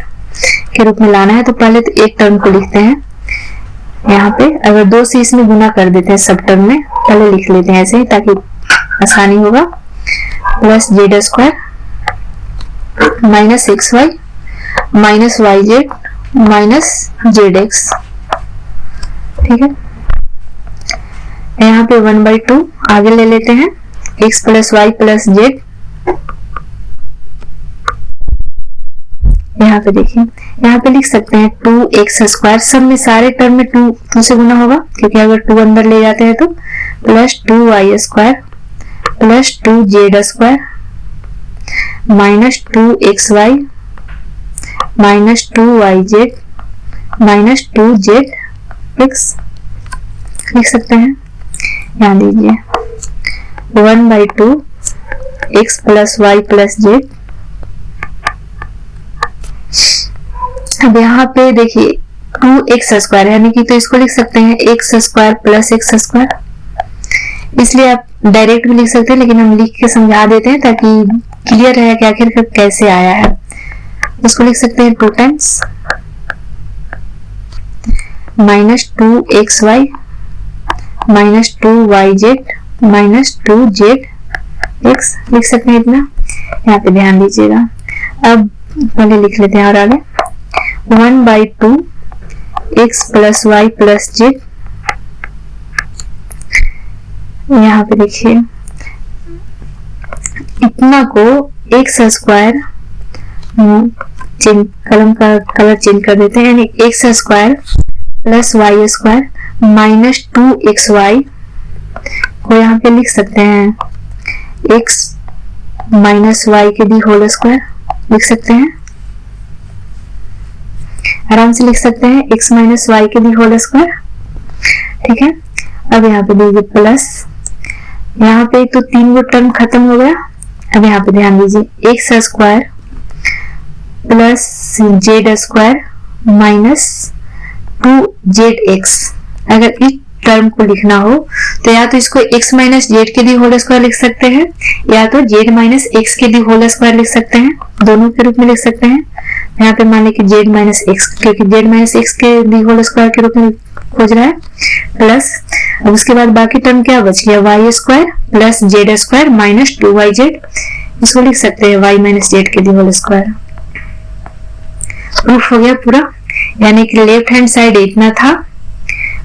के रूप में लाना है, तो पहले तो एक टर्म को लिखते हैं यहाँ पे, अगर 2 से इसमें गुना कर देते हैं सब टर्म में, पहले लिख लेते हैं ऐसे ही ताकि आसानी होगा, plus z square minus x y minus y z minus z x. ठीक है, यहाँ पे 1/2 आगे ले लेते हैं, x plus Y plus z. यहाँ पे देखिए, यहाँ पे लिख सकते हैं 2x स्क्वायर, सब में सारे टर्म में 2 से गुना होगा क्योंकि अगर 2 अंदर ले जाते हैं तो, plus 2y square plus 2z square minus 2xy minus 2yz minus 2zx लिख सकते हैं। यहाँ दीजिए 1/2 x plus Y plus z. अब यहाँ पे देखिए 2x स्क्वायर यानी कि, तो इसको लिख सकते हैं x square plus x square, इसलिए आप डायरेक्ट भी लिख सकते हैं लेकिन हम लिख के समझा देते हैं ताकि क्लियर है कि आखिर कैसे आया है। इसको लिख सकते हैं 2 times minus 2xy minus 2yz minus 2zx लिख सकते हैं इतना। यहाँ पे ध्यान दीजिएगा, अब पहले लिख लेते हैं और आगे 1/2 x plus Y plus z. यहाँ पे देखिए इतना को एक्स स्क्वायर, कलम का कलर चेंज कर देते हैं, यानी x square plus y square minus 2xy को यहाँ पे लिख सकते हैं x माइनस वाई के दी होल स्क्वायर लिख सकते हैं, आराम से लिख सकते हैं x माइनस वाई के दी होल स्क्वायर। ठीक है, अब यहाँ पे दीजिए प्लस, यहाँ पे तो 3 टर्म खत्म हो गया। अब यहाँ पे ध्यान दीजिए x square plus z square minus 2zx। अगर इस टर्म को लिखना हो तो या तो इसको x माइनस जेड के दी होल स्क्वायर लिख सकते हैं या तो z माइनस एक्स के दी होल स्क्वायर लिख सकते हैं, दोनों के रूप में लिख सकते हैं। यहाँ पे मान लें कि z माइनस एक्स, क्योंकि z माइनस एक्स के दी होल स्क्वायर के रूप में खोज रहा है, प्लस अब उसके बाद बाकी टर्म क्या बच गया, y square plus z square minus 2yz, इसको लिख सकते हैं y माइनस जेड के दी होल स्क्वायर। प्रूफ हो गया पूरा, यानी कि लेफ्ट हैंड साइड इतना था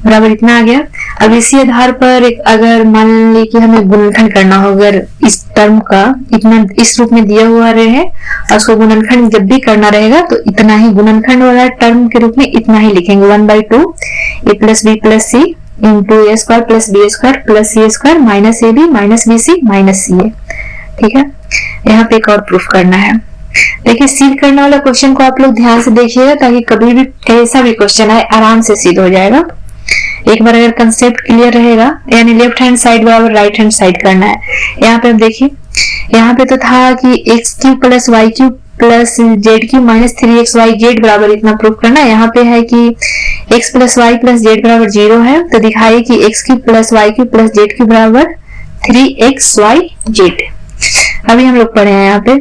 बराबर इतना आ गया। अब इसी आधार पर अगर मान ली कि हमें गुणनखंड करना हो, अगर इस टर्म का इतना इस रूप में दिया हुआ रहे और उसको गुणनखंड जब भी करना रहेगा तो इतना ही गुणनखंड वाला टर्म के रूप में इतना ही लिखेंगे, 1/2 a plus B plus C into A square plus B square plus C square minus A B minus B C minus C A. ठीक है, यहाँ पे एक और प्रूफ करना है। देखिए सिद्ध करने वाला क्वेश्चन को आप लोग ध्यान से देखिएगा ताकि कभी भी कैसा भी क्वेश्चन आए आराम से सिद्ध हो जाएगा। एक बार अगर कंसेप्ट क्लियर रहेगा, यानी लेफ्ट हैंड साइड बराबर राइट हैंड साइड करना है। यहाँ पे देखिए, यहाँ पे तो था कि x cube plus y cube plus z cube minus 3xyz बराबर इतना प्रूफ करना है। यहाँ पे है कि x plus Y plus z बराबर 0 है, तो दिखाइए कि x cube plus y cube plus z cube बराबर 3xyz। अभी हम लोग पढ़े हैं यहाँ पे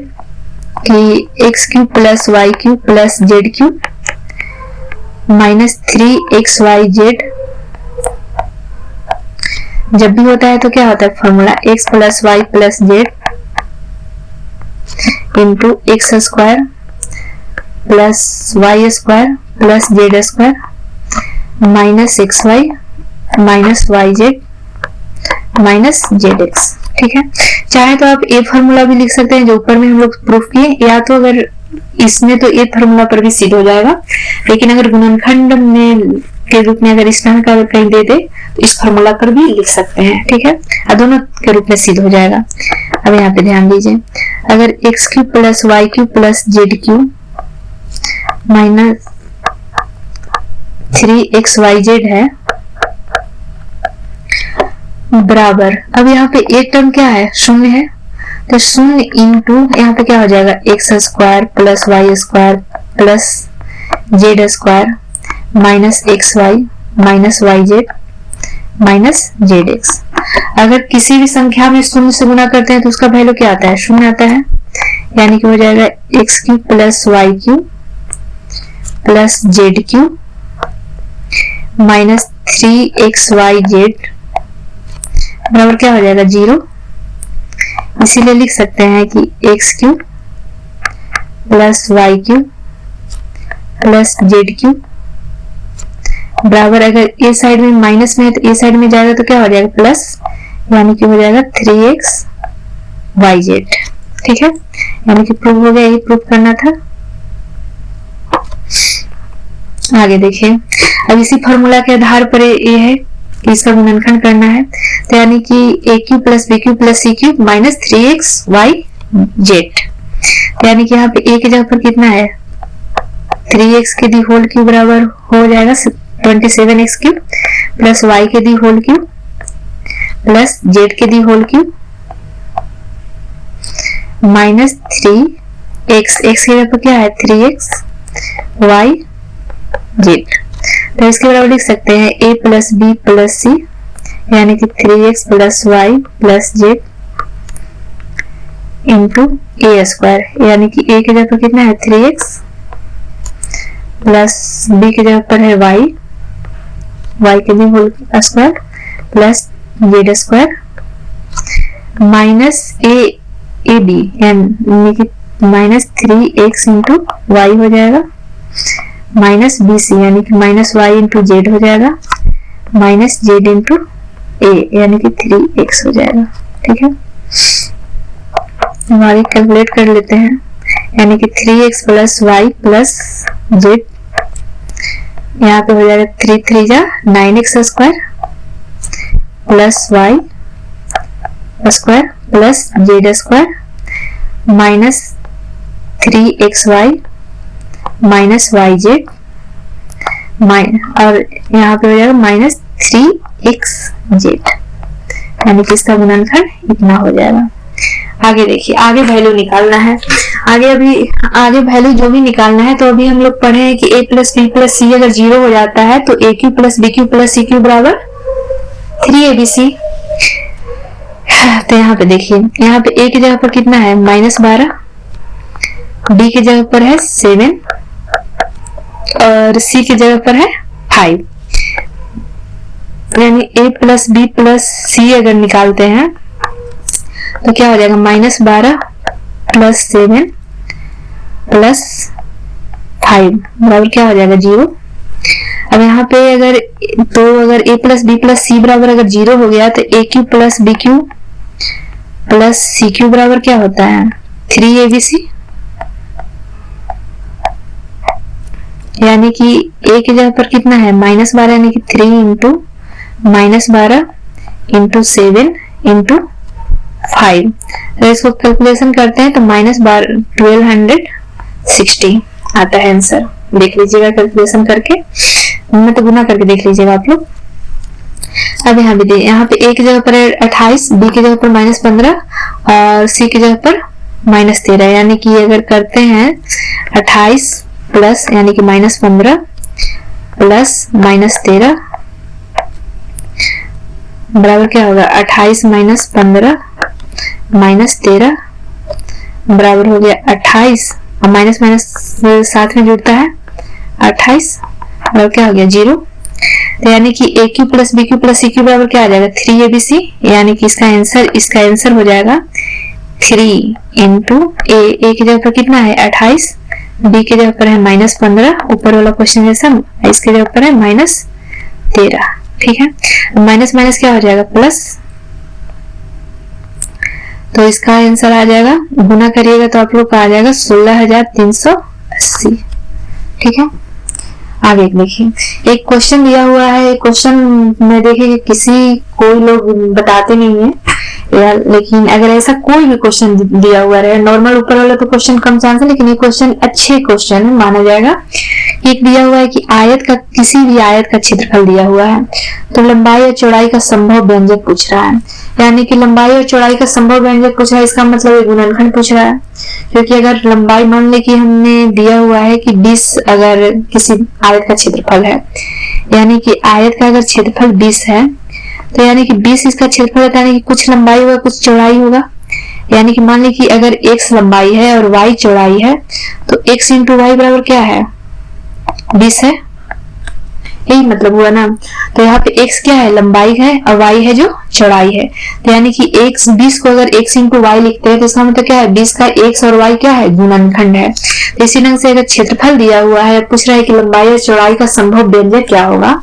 कि x cube plus y cube plus z cube minus 3xyz जब भी होता है तो क्या होता है formula, x plus Y plus Z into x square plus y square plus z square minus x y minus y z minus z x. ठीक है, चाहे तो आप ए फॉर्मूला भी लिख सकते हैं जो ऊपर में हम लोग प्रूफ किए, या तो अगर इसमें तो ए फॉर्मूला पर भी सिद्ध हो जाएगा, लेकिन अगर गुणनखंड में के रूप में अगर इस तरह का कहीं दे दे तो इस फॉर्मूला पर भी लिख सकते हैं। ठीक है, दोनों के रूप में सिद्ध हो जाएगा। अब यहाँ पे ध्यान दीजिए, अगर x cube plus y cube plus z cube minus 3xyz है बराबर, अब यहाँ पे एक टर्म क्या है, शून्य है, तो शून्य इंटू यहाँ पे क्या हो जाएगा, x square plus y square plus z square minus x y minus y z minus z x. अगर किसी भी संख्या में शून्य से गुना करते हैं तो उसका वैल्यू क्या आता है, शून्य आता है, यानी कि हो जाएगा x cube plus y cube plus z cube minus 3xyz बराबर क्या हो जाएगा, 0। इसीलिए लिख सकते हैं कि x cube plus y cube plus z cube बराबर, अगर ए साइड में माइनस में है तो ए साइड में जाएगा तो क्या हो जाएगा प्लस, यानी कि हो जाएगा 3xyz। ठीक है, यानी कि प्रूफ हो गया, यही प्रूफ करना था। आगे देखिए, अब इसी फॉर्मूला के आधार पर ये है कि इसका गुणनखंड करना है, तो यानी कि A cube plus B cube plus C cube minus 3xyz, यानी कि यहाँ पे ए की जगह पर कितना है 3x के दी होल क्यूब बराबर हो जाएगा 27x क्यूब प्लस y के the whole cube plus z के the whole cube minus 3x, x की जगह पर क्या है 3xyz, तो इसके बराबर लिख सकते हैं a plus B plus C, यानी कि 3x plus Y plus Z into A square, यानी कि a की जगह पर कितना है 3x प्लस b की जगह पर है y, y के लिए whole square plus z square minus A B, यानी कि माइनस 3x इंटू वाई हो जाएगा माइनस बी सी, यानी कि माइनस वाई इंटू जेड हो जाएगा माइनस जेड इंटू ए, यानी कि 3x हो जाएगा। ठीक है, हम आगे कैलकुलेट कर लेते हैं, यानी कि 3x plus Y plus z, यहाँ पे हो जाएगा 3 3 जा 9x square plus y square plus z square minus 3xy minus y z और यहाँ पे हो जाएगा माइनस 3xz, यानी कि इसका गुणनखंड इतना हो जाएगा। आगे देखिए, आगे वैल्यू निकालना है, आगे वैल्यू जो भी निकालना है, तो अभी हम लोग पढ़े हैं कि a plus B plus c अगर 0 हो जाता है तो a cube plus B cube plus C cube बराबर 3abc। तो यहाँ पे देखिए, यहाँ पे a की जगह पर कितना है -12 B की जगह पर है 7 और C की जगह पर है 5, यानी A plus B plus C अगर निकालते हैं तो क्या हो जाएगा, -12 प्लस 7 प्लस 5 बराबर क्या हो जाएगा 0। अब यहाँ पे अगर A plus B plus C बराबर अगर 0 हो गया तो AQ plus BQ plus CQ बराबर क्या होता है 3ABC, यानी कि A की जगह पर कितना है -12, यानी कि 3 इंटू -12 इंटू 7 इंटू 5। अगर इसको कैलकुलेशन करते हैं तो -1260 आता है आंसर। देख लीजिएगा कैलकुलेशन करके, मैं तो गुना करके देख लीजिएगा आप लोग। अब यहाँ भी यहाँ पे A की जगह पर 28, B की जगह पर -15 और C की जगह पर -13, यानी कि अगर करते हैं 28 प्लस यानी कि -15 प्लस -13 बराबर क्या होगा 28 - 15 -13 बराबर हो गया 28 और माइनस माइनस साथ में जुड़ता है 28 और क्या हो गया 0। तो यानी कि AQ plus BQ plus CQ बराबर क्या आ जाएगा 3ABC, यानी कि इसका आंसर हो जाएगा 3 इंटू A की जगह पर कितना है 28, B की जगह पर है -15, ऊपर वाला क्वेश्चन जैसा, इसकी जगह पर है -13। ठीक है, माइनस माइनस क्या हो जाएगा प्लस, तो इसका आंसर आ जाएगा, गुना करिएगा तो आप लोग का आ जाएगा 16,380। ठीक है, आगे देखिए एक क्वेश्चन दिया हुआ है। क्वेश्चन में देखिए किसी कोई लोग बताते नहीं है यार, लेकिन अगर ऐसा कोई भी क्वेश्चन दिया हुआ रहे, नॉर्मल ऊपर वाला तो क्वेश्चन कम चांस है, लेकिन ये क्वेश्चन अच्छे क्वेश्चन माना जाएगा। एक दिया हुआ है कि आयत का किसी भी आयत का क्षेत्रफल दिया हुआ है, तो लंबाई और चौड़ाई का संभव व्यंजक पूछ रहा है, यानी कि लंबाई और चौड़ाई का संभव व्यंजक पूछ रहा है, इसका मतलब गुणनखंड पूछ रहा है। क्योंकि अगर लंबाई मान ले कि हमने दिया हुआ है कि 20 अगर किसी आयत का क्षेत्रफल है, यानी कि आयत का अगर क्षेत्रफल 20 है, तो यानी कि 20 इसका क्षेत्रफल होता है, यानी कि कुछ लंबाई होगा कुछ चौड़ाई होगा। यानी कि मान ली कि अगर x लंबाई है और y चौड़ाई है, तो x इंटू वाई बराबर क्या है 20 है, यही मतलब हुआ ना। तो यहाँ पे x क्या है लंबाई है और y है जो चौड़ाई है, तो यानी कि x 20 को अगर x इंटू वाई लिखते हैं तो इसका मतलब क्या है 20 का x और y क्या है गुणनखंड है। तो इसी ढंग से अगर क्षेत्रफल दिया हुआ है, पूछ रहा है कि लंबाई और चौड़ाई का संभव व्यंजक क्या होगा,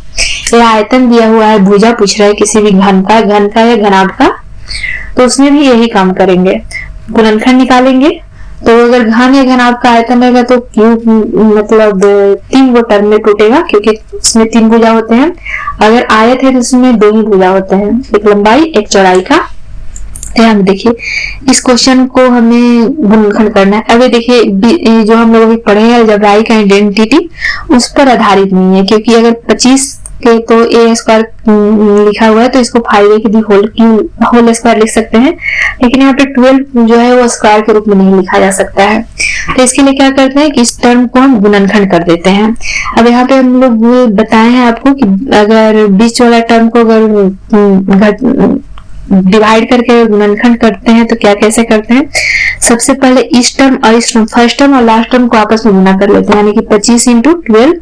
या आयतन दिया हुआ है, भुजा पूछ रहा है किसी भी घन का या घनाभ का, तो उसमें भी यही काम करेंगे, गुणनखंड निकालेंगे। तो अगर घन या घनाभ का आयतन रहेगा तो क्यूब मतलब 3 गो टर्म में टूटेगा, क्योंकि उसमें 3 भुजा होते हैं। अगर आयत है तो उसमें 2 ही भुजा होते हैं, एक लंबाई एक चौड़ाई का। ध्यान देखिए इस क्वेश्चन को हमें गुणनखंड करना है। अभी देखिए जो हम लोग अभी पढ़े हैं अलजेब्राइक आइडेंटिटी, उस पर आधारित नहीं है, क्योंकि अगर 25 के तो a स्क्वायर लिखा हुआ है तो इसको 5a की होल स्क्वायर लिख सकते हैं, लेकिन यहाँ पे 12 जो है वो स्क्वायर के रूप में नहीं लिखा जा सकता है। तो इसके लिए क्या करते हैं कि इस टर्म को हम गुणनखंड कर देते हैं। अब यहाँ पे हम लोग बताए हैं आपको कि अगर बीच वाला टर्म को अगर डिवाइड करके गुणनखंड करते हैं तो क्या कैसे करते हैं, सबसे पहले इस टर्म और इस टर्म, फर्स्ट टर्म और लास्ट टर्म को आपस में गुना कर लेते हैं, यानी कि 25 इंटू 12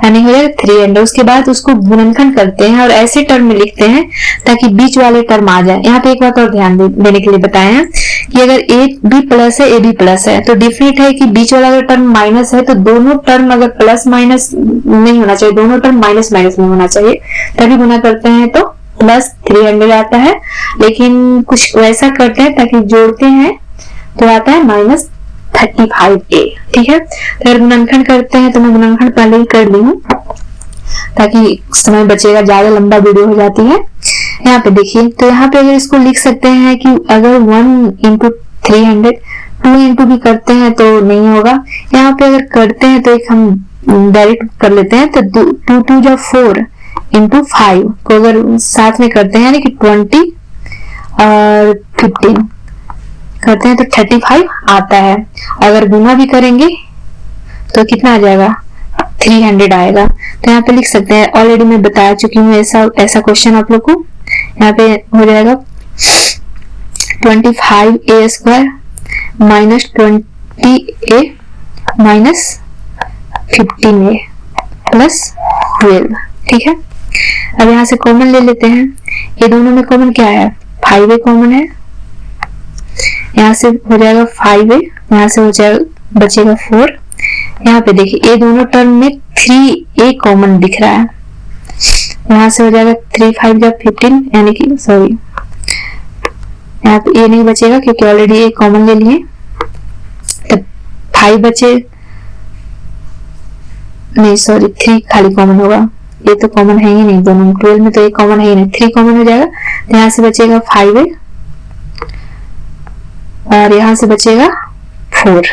यानी हो जाएगा 300। उसके बाद उसको गुणनखंड करते हैं और ऐसे टर्म में लिखते हैं ताकि बीच वाले टर्म आ जाए। यहाँ पे एक बात और ध्यान देने के लिए बताए हैं कि अगर ए बी प्लस है ए बी प्लस है तो डिफरेंट है कि बीच वाला अगर टर्म माइनस है तो दोनों टर्म अगर प्लस माइनस नहीं होना चाहिए, दोनों टर्म माइनस माइनस नहीं होना चाहिए, तभी गुना करते हैं तो प्लस 300 आता है। लेकिन कुछ वैसा करते हैं ताकि जोड़ते हैं तो आता है -35a। ठीक है, तो अगर गुणनखंड करते हैं तो मैं गुणनखंड पहले ही कर ली हूँ ताकि समय बचेगा, ज्यादा लंबा वीडियो हो जाती है। यहाँ पे देखिए, तो यहाँ पे अगर इसको लिख सकते हैं कि अगर 1 इंटू 300 2 इंटू भी करते हैं तो नहीं होगा। यहाँ पे अगर करते हैं तो एक हम डायरेक्ट कर लेते हैं, तो 2 2 जो 4 इंटू 5 को अगर साथ में करते हैं यानी कि 20 और 15 करते हैं तो 35 आता है। अगर गुना भी करेंगे तो कितना आ जाएगा 300 आएगा। तो यहाँ पे लिख सकते हैं, ऑलरेडी मैं बता चुकी हूँ ऐसा क्वेश्चन आप लोग को। यहाँ पे हो जाएगा 25a² minus 20 20a minus 15a plus 12। ठीक है, अब यहाँ से कॉमन ले लेते हैं। ये दोनों में कॉमन क्या है, 5a कॉमन है, यहाँ से हो जाएगा 5a, यहाँ से हो जाएगा बचेगा 4। यहाँ पे देखिए ये दोनों टर्म में 3a कॉमन दिख रहा है, यहाँ से हो जाएगा 3 5 जा 15, यानी कि सॉरी यहाँ पे ए नहीं बचेगा क्योंकि ऑलरेडी ए कॉमन ले लिए, तब 5 बचे, नहीं सॉरी 3 खाली कॉमन होगा, ये तो कॉमन है ही नहीं दोनों, 12 में तो एक कॉमन है ही नहीं, 3 कॉमन हो जाएगा, तो यहाँ से बचेगा 5a और यहाँ से बचेगा 4।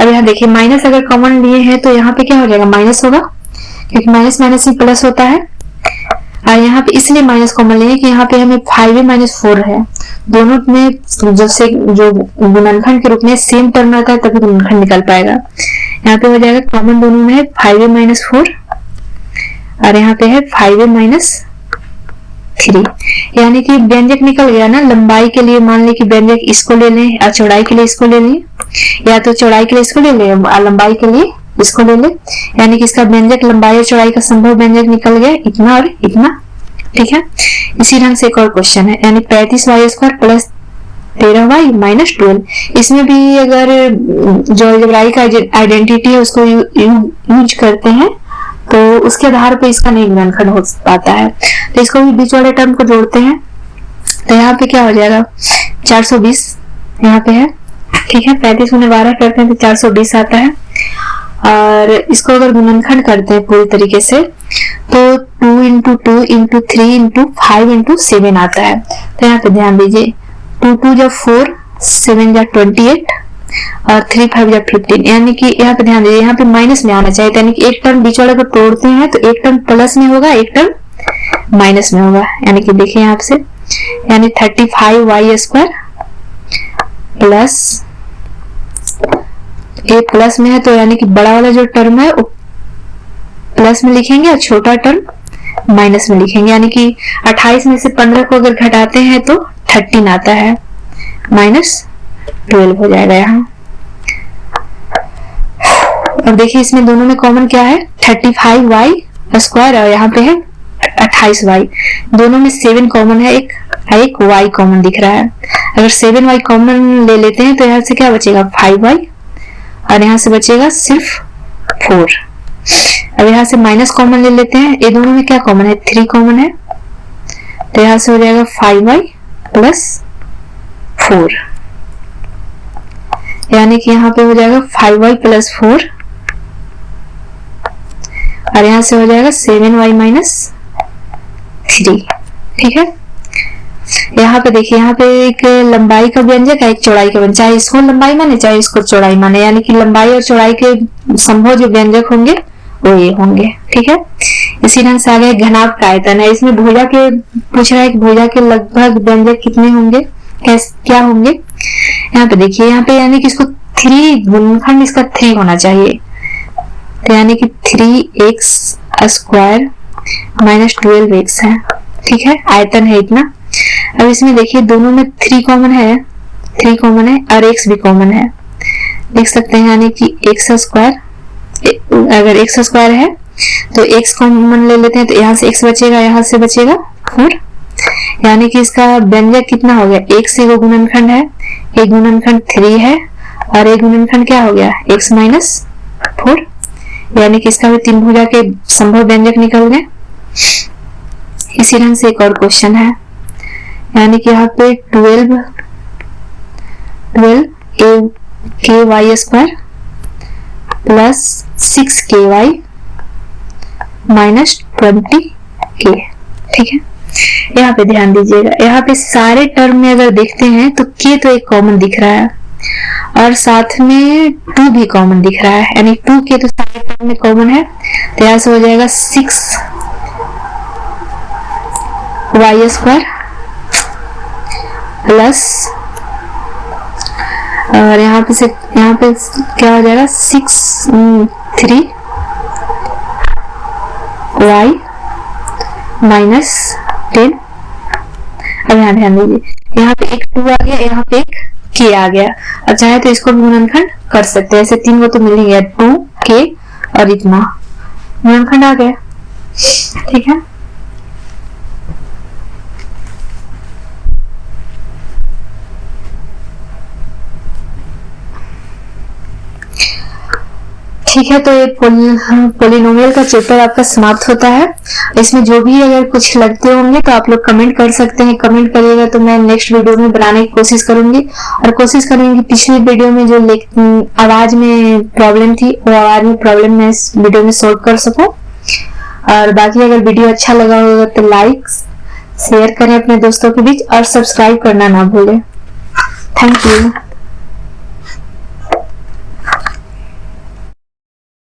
अब यहाँ देखिए माइनस अगर कॉमन लिए हैं तो यहाँ पे क्या हो जाएगा, माइनस होगा, क्योंकि माइनस माइनस ही प्लस होता है। और यहाँ पे इसलिए माइनस कॉमन लिए कि यहाँ पे हमें 5a माइनस 4 है, दोनों में जैसे जो गुणनखंड के रूप में सेम टर्म रहता है तभी गुणनखंड निकल पाएगा। यहाँ पे हो जाएगा कॉमन दोनों में है 5a माइनस 4 और यहाँ पे है 5a माइनस 3, यानी कि व्यंजक निकल गया ना। लंबाई के लिए मान ले कि व्यंजक इसको ले लें और चौड़ाई के लिए इसको ले लें, या तो चौड़ाई के लिए इसको ले लें और लंबाई के लिए इसको ले लें, यानी कि इसका व्यंजक लंबाई और चौड़ाई का संभव व्यंजक निकल गया इतना और इतना। ठीक है, इसी ढंग से एक और क्वेश्चन है, यानी 35y² प्लस 13y माइनस 12। इसमें भी अगर जो अलजेब्राइक आइडेंटिटी है उसको यूज करते हैं तो उसके आधार पे इसका नहीं गुणनखंड हो पाता है, तो इसको भी बीच वाले टर्म को जोड़ते हैं। तो यहाँ पे क्या हो जाएगा, 420 यहाँ पे है। ठीक है, 35 में 12 करते हैं तो 420 आता है, और इसको अगर गुणनखंड करते हैं पूरी तरीके से तो 2 इंटू 2 इंटू 3 इंटू 5 इंटू 7 आता है। तो यहाँ पे ध्यान दीजिए, 2 2 जा 4, 7 जा 28 और 3 5 जा 15, यानी कि यहाँ पे ध्यान दीजिए यहाँ पे माइनस में आना चाहिए, यानी कि एक टर्म बीच वाले को तोड़ते हैं तो एक टर्म प्लस में होगा, एक टर्म माइनस में होगा, यानी कि देखिए यहाँ से, यानी 35y² प्लस ए प्लस में है तो यानी कि बड़ा वाला जो टर्म है वो प्लस में लिखेंगे और छोटा टर्म माइनस में लिखेंगे, यानी कि 28 में से 15 को अगर घटाते हैं तो 13 आता है, माइनस 12 हो जाएगा यहाँ। अब देखिए इसमें दोनों में कॉमन क्या है, 35y² और यहाँ पे है 28y, दोनों में 7 कॉमन है, एक y कॉमन दिख रहा है। अगर 7y कॉमन ले लेते हैं तो यहाँ से क्या बचेगा, 5y और यहाँ से बचेगा सिर्फ 4। अब यहाँ से माइनस कॉमन ले लेते हैं, ये दोनों में क्या कॉमन है, 3 कॉमन है, तो यहाँ से हो जाएगा 5y प्लस 4, यानी कि यहाँ पे हो जाएगा 5y प्लस 4 और यहाँ से हो जाएगा 7y माइनस 3। ठीक है, यहाँ पे देखिए यहाँ पे एक लंबाई का व्यंजक है, एक चौड़ाई का व्यंजक, चाहे इसको लंबाई माने चाहे इसको चौड़ाई माने, यानी कि लंबाई और चौड़ाई के संभव जो व्यंजक होंगे वो ये होंगे। ठीक है, इसी ढंग से आगे घनाभ का आयतन है, इसमें भुजा के पूछ रहा है कि भुजा के लगभग व्यंजक कितने होंगे, क्या होंगे। यहाँ पे देखिए यहाँ पे यानी कि इसको 3 गुणनखंड इसका 3 होना चाहिए, तो यानी कि 3x² माइनस 12x है। ठीक है, आयतन है इतना। अब इसमें देखिए दोनों में 3 कॉमन है, 3 कॉमन है और x भी कॉमन है, देख सकते हैं, यानी कि x², अगर x² है तो x कॉमन ले लेते हैं तो यहाँ से x बचेगा, यहाँ से बचेगा 4, यानी कि इसका व्यंजक कितना हो गया, एक से वो गुणनखंड है, एक गुणनखंड 3 है और एक गुणनखंड क्या हो गया, x माइनस 4, यानी कि इसका भी 3 भुजा के संभव व्यंजक निकल गए। इसी ढंग से एक और क्वेश्चन है, यानी कि यहाँ पे 12ky² plus 6ky minus 20k। ठीक है, यहाँ पे ध्यान दीजिएगा, यहाँ पे सारे टर्म में अगर देखते हैं तो k तो एक कॉमन दिख रहा है और साथ में 2 भी कॉमन दिख रहा है, यानी 2k तो सारे टर्म में कॉमन है, तो यहाँ से हो जाएगा 6y² प्लस और यहाँ पे क्या हो जाएगा 3y माइनस 10। अब यहाँ ध्यान दीजिए, यहाँ पे एक 2 आ गया, यहाँ पे एक k आ गया। अब चाहे तो इसको भी गुणनखंड कर सकते हैं, ऐसे 3 को तो मिल ही गया, 2k और इतना गुणनखंड आ गया। ठीक है, ठीक है। तो ये पोलिनोमियल का चैप्टर आपका समाप्त होता है। इसमें जो भी अगर कुछ लगते होंगे तो आप लोग कमेंट कर सकते हैं, कमेंट करिएगा तो मैं नेक्स्ट वीडियो में बनाने की कोशिश करूंगी, और कोशिश करूंगी पिछली वीडियो में जो आवाज में प्रॉब्लम थी वो आवाज में प्रॉब्लम मैं इस वीडियो में सॉल्व कर सकूं। और बाकी अगर वीडियो अच्छा लगा होगा तो लाइक शेयर करें अपने दोस्तों के बीच, और सब्सक्राइब करना ना भूलें। Thank you.